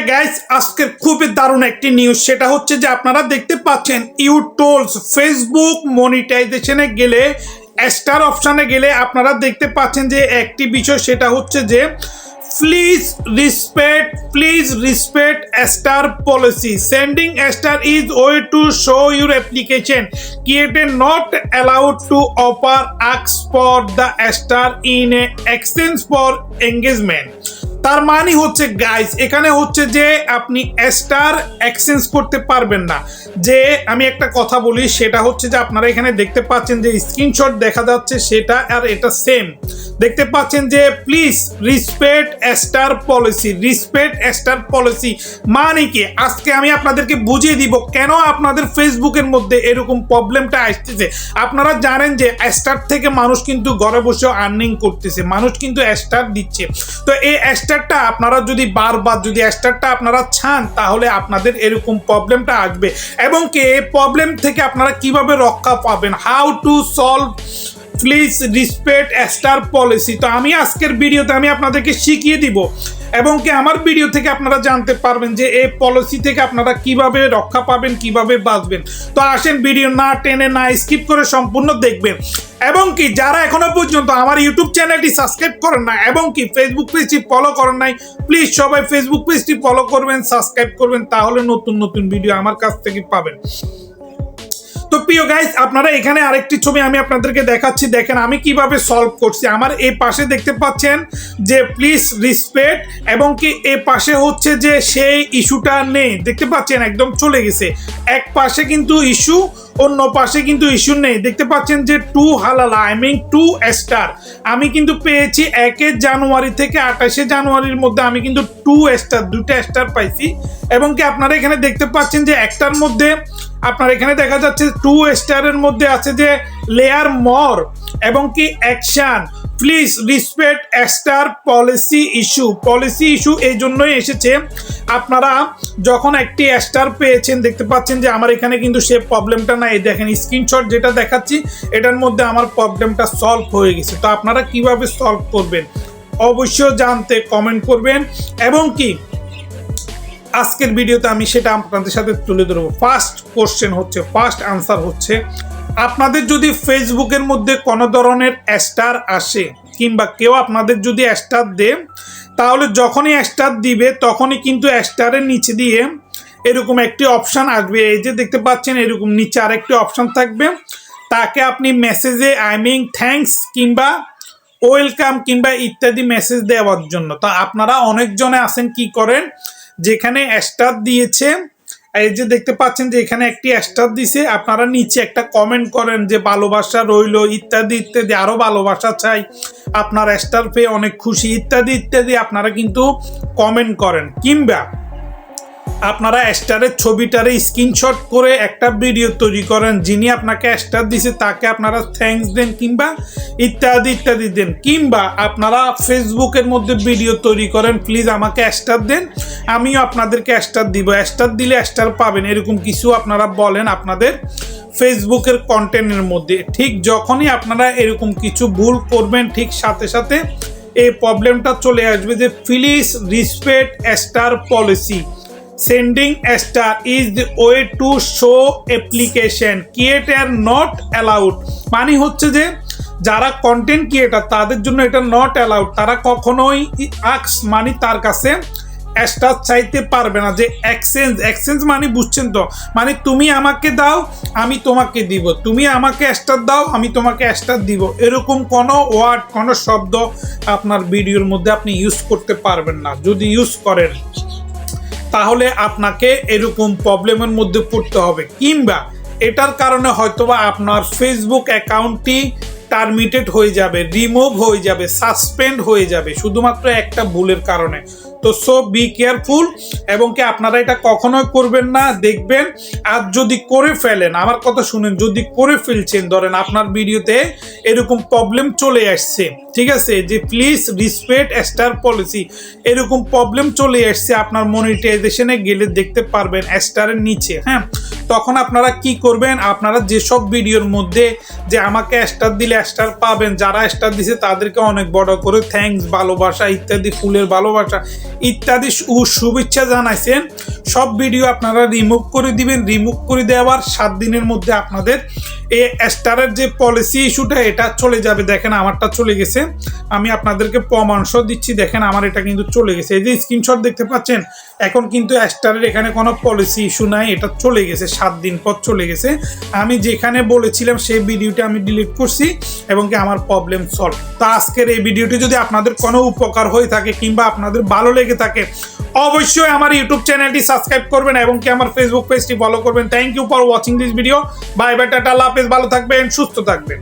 Guys আজকে খুবই দারুণ একটি নিউজ, সেটা হচ্ছে যে আপনারা দেখতে পাচ্ছেন ইউটোলস ফেসবুক মনিটাইজেশনে গেলে স্টার অপশানে গেলে আপনারা দেখতে পাচ্ছেন যে একটি বিষয়, সেটা হচ্ছে যে please respect star policy, sending star is way to show your application, created not allowed to offer ask for the star in exchange for engagement. তার মানে হচ্ছে গাইস এখানে হচ্ছে যে আপনি স্টার এক্সচেঞ্জ করতে পারবেন না। যে আমি একটা কথা বলি, সেটা হচ্ছে যে আপনারা এখানে দেখতে পাচ্ছেন যে স্ক্রিনশট দেখা যাচ্ছে, সেটা আর এটা সেম দেখতে পাচ্ছেন যে প্লিজ রেসপেক্ট স্টার পলিসি মানে কি, আজকে আমি আপনাদেরকে বুঝিয়ে দিব কেন আপনাদের ফেসবুকের মধ্যে এরকম প্রবলেমটা আসতেছে। আপনারা জানেন যে স্টার থেকে মানুষ কিন্তু ঘরে বসে আর্নিং করতেছে, মানুষ কিন্তু স্টার দিচ্ছে। তো এই স্টারটা আপনারা যদি বারবার যদি স্টারটা আপনারা চান, তাহলে আপনাদের এরকম প্রবলেমটা আসবে। এবং কি এই প্রবলেম থেকে আপনারা কিভাবে রক্ষা পাবেন, how to solve please respect star policy. তো আমি আজকের ভিডিওতে আমি আপনাদেরকে শিখিয়ে দিব, এবং কি আমার ভিডিও থেকে আপনারা জানতে পারবেন যে এই পলিসি থেকে আপনারা কিভাবে রক্ষা পাবেন, কিভাবে বাঁচবেন। তো আসেন ভিডিও না টেনে না স্কিপ করে সম্পূর্ণ দেখবেন। এবং কি যারা এখনো পর্যন্ত আমার ইউটিউব চ্যানেলটি সাবস্ক্রাইব করেন না এবং কি ফেসবুক পেজটি ফলো করেন নাই, প্লিজ সবাই ফেসবুক পেজটি ফলো করবেন, সাবস্ক্রাইব করবেন, তাহলে নতুন নতুন ভিডিও আমার কাছ থেকে পাবেন। তো প্রিয় গাইস, আপনারা এখানে আরেকটি ছবি আমি আপনাদেরকে দেখাচ্ছি, দেখেন আমি কিভাবে সলভ করছি। আমার এই পাশে দেখতে পাচ্ছেন যে প্লিজ রেসপেক্ট, এবং কি এই পাশে হচ্ছে যে সেই ইস্যুটা নেই, দেখতে পাচ্ছেন একদম চলে গেছে। এক পাশে কিন্তু ইস্যু, অন্য পাশে কিন্তু ইস্যু নেই। দেখতে পাচ্ছেন যে 2 হালালা আই মিন 2 স্টার আমি কিন্তু পেয়েছি 1 জানুয়ারি থেকে 28 জানুয়ারির মধ্যে আমি কিন্তু 2 স্টার, 2টা স্টার পাইছি। এবং কি আপনারা এখানে দেখতে পাচ্ছেন যে একটার মধ্যে আপনার এখানে দেখা যাচ্ছে 2 স্টারের মধ্যে আছে যে লেয়ার মর এবং কি action, please respect star policy issue এই জন্যই এসেছে। আপনারা যখন একটি স্টার পেয়েছেন, দেখতে পাচ্ছেন যে আমার এখানে কিন্তু সে প্রবলেমটা নাই। দেখেন স্ক্রিনশট যেটা দেখাচ্ছি, এটার মধ্যে আমার প্রবলেমটা সলভ হয়ে গেছে। তো আপনারা কিভাবে সলভ করবেন অবশ্যই জানতে কমেন্ট করবেন, এবং কি আজকের ভিডিওতে আমি সেটা আপনাদের সাথে তুলে ধরবো। ফার্স্ট আনসার হচ্ছে আপনাদের যদি ফেসবুকের মধ্যে কোনো ধরনের স্টার আসে, কিংবা কেউ আপনাদের যদি স্টার দেয়, তাহলে যখনই স্টার দিবে তখনই কিন্তু স্টারের নিচে দিয়ে এরকম একটি অপশান আসবে। এই যে দেখতে পাচ্ছেন এরকম নিচে আরেকটি অপশান থাকবে, তাকে আপনি মেসেজে আই মিন থ্যাঙ্কস কিংবা ওয়েলকাম কিংবা ইত্যাদি মেসেজ দেওয়ার জন্য। তো আপনারা অনেকজনে আছেন কি করেন, যেখানে স্টার দিয়েছে, এই যে দেখতে পাচ্ছেন যে এখানে একটি স্টার দিছে, আপনারা নিচে একটা কমেন্ট করেন যে ভালোবাসা রইলো ইত্যাদি ইত্যাদি, আরো ভালোবাসা চাই, আপনার স্টার পেয়ে অনেক খুশি ইত্যাদি ইত্যাদি আপনারা কিন্তু কমেন্ট করেন। কিংবা আপনারা স্টারের ছবিটারে স্ক্রিনশট করে একটা ভিডিও তৈরি করেন, যিনি আপনাকে স্টার দিছে তাকে আপনারা থ্যাঙ্কস দেন কিংবা ইত্যাদি ইত্যাদি দেন। কিংবা আপনারা ফেসবুকের মধ্যে ভিডিও তৈরি করেন, প্লিজ আমাকে স্টার দেন, আমিও আপনাদেরকে স্টার দিব, স্টার দিলে স্টার পাবেন, এরকম কিছু আপনারা বলেন আপনাদের ফেসবুকের কন্টেন্টের মধ্যে। ঠিক যখনই আপনারা এরকম কিছু ভুল করবেন, ঠিক সাথে সাথে এই প্রবলেমটা চলে আসবে যে please respect star policy, sending star is the way to show application, creator not allowed. মানে হচ্ছে যে যারা কন্টেন্ট ক্রিয়েটার তাদের জন্য এটা নট অ্যালাউড, তারা কখনোই মানে তার কাছে স্টার চাইতে পারবে না। যে এক্সচেঞ্জ মানে বুঝছেন তো, মানে তুমি আমাকে দাও আমি তোমাকে দিব, তুমি আমাকে স্টার দাও আমি তোমাকে স্টার দিব, এরকম কোনো ওয়ার্ড কোনো শব্দ আপনার ভিডিওর মধ্যে আপনি ইউজ করতে পারবেন না। যদি ইউজ করেন তাহলে আপনাকে এরকম প্রবলেমের মধ্যে পড়তে হবে, কিংবা এটার কারণে হয়তোবা আপনার ফেসবুক অ্যাকাউন্টটি টার্মিনেটেড হয়ে যাবে, রিমুভ হয়ে যাবে, সাসপেন্ড হয়ে যাবে, শুধুমাত্র একটা ভুলের কারণে। তো সো বি কেয়ারফুল, এবং কি আপনারা এটা কখনোই করবেন না। দেখবেন আর যদি করে ফেলেন, আমার কথা শুনেন, যদি করে ফেলছেন, ধরেন আপনার ভিডিওতে এরকম প্রবলেম চলে আসছে, ঠিক আছে, যে প্লিজ রেসপেক্ট স্টার পলিসি, এরকম প্রবলেম চলে আসছে, আপনার মনিটাইজেশনে গেলে দেখতে পারবেন স্টারের নিচে, হ্যাঁ, তখন আপনারা কি করবেন, আপনারা যেসব ভিডিওর মধ্যে যে আমাকে স্টার দিলে স্টার পাবেন, যারা স্টার দিছে তাদেরকে অনেক বড় করে থ্যাঙ্কস, ভালোবাসা ইত্যাদি, ফুলের ভালোবাসা ইত্যাদি শুভেচ্ছা জানাইছেন, সব ভিডিও আপনারা রিমুভ করে দিবেন। রিমুভ করে দেওয়ার 7 দিনের মধ্যে আপনাদের এই স্টারের যে পলিসি ইস্যুটা এটা চলে যাবে। দেখেন আমারটা চলে গেছে, আমি আপনাদেরকে প্রমাণ সহ দিচ্ছি। দেখেন আমার এটা কিন্তু চলে গেছে, এই যে স্ক্রিনশট দেখতে পাচ্ছেন। এখন কিন্তু স্টারের এখানে কোনো পলিসি ইস্যু নাই, এটা চলে গেছে, 7 দিন পর চলে গেছে। আমি যেখানে বলেছিলাম সেই ভিডিওটা আমি ডিলিট করছি এবং কি আমার প্রবলেম সলভ। তো আজকের এই ভিডিওটি যদি আপনাদের কোনো উপকার হয়ে থাকে কিংবা আপনাদের ভালো লেগে থাকে, অবশ্যই আমার ইউটিউব চ্যানেলটি সাবস্ক্রাইব করবেন এবং কি আমার ফেসবুক পেজটি ফলো করবেন। Thank you for watching this video. Bye bye, tata, Allah হাফেজ, ভালো থাকবেন, সুস্থ থাকবেন।